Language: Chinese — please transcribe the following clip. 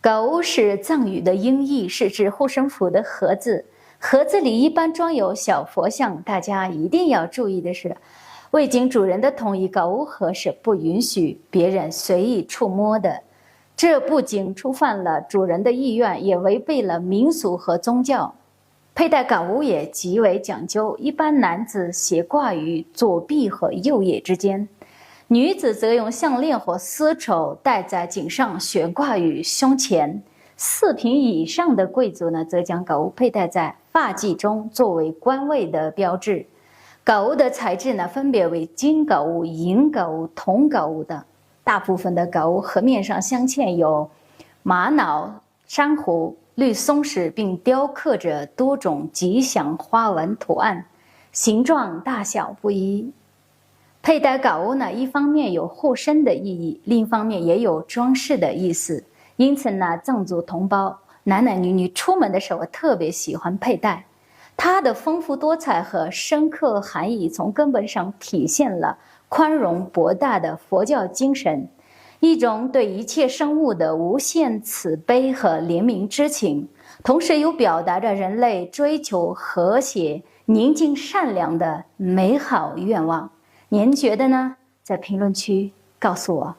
狗是藏语的音译，是指护身符的盒子。盒子里一般装有小佛像。大家一定要注意的是，未经主人的同意，狗盒是不允许别人随意触摸的。这不仅触犯了主人的意愿，也违背了民俗和宗教。佩戴狗物也极为讲究，一般男子斜挂于左臂和右腋之间，女子则用项链或丝绸戴在颈上，悬挂于胸前。4品以上的贵族呢，则将狗物佩戴在发髻中，作为官位的标志。狗物的材质呢，分别为金狗物、银狗物、铜狗物等。大部分的狗物盒面上镶嵌有玛瑙、珊瑚、绿松石，并雕刻着多种吉祥花纹图案，形状大小不一。佩戴狗物呢，一方面有护身的意义，另一方面也有装饰的意思。因此呢，藏族同胞男男女女出门的时候特别喜欢佩戴。它的丰富多彩和深刻含义，从根本上体现了宽容博大的佛教精神，一种对一切生物的无限慈悲和怜悯之情，同时又表达着人类追求和谐、宁静、善良的美好愿望。您觉得呢？在评论区告诉我。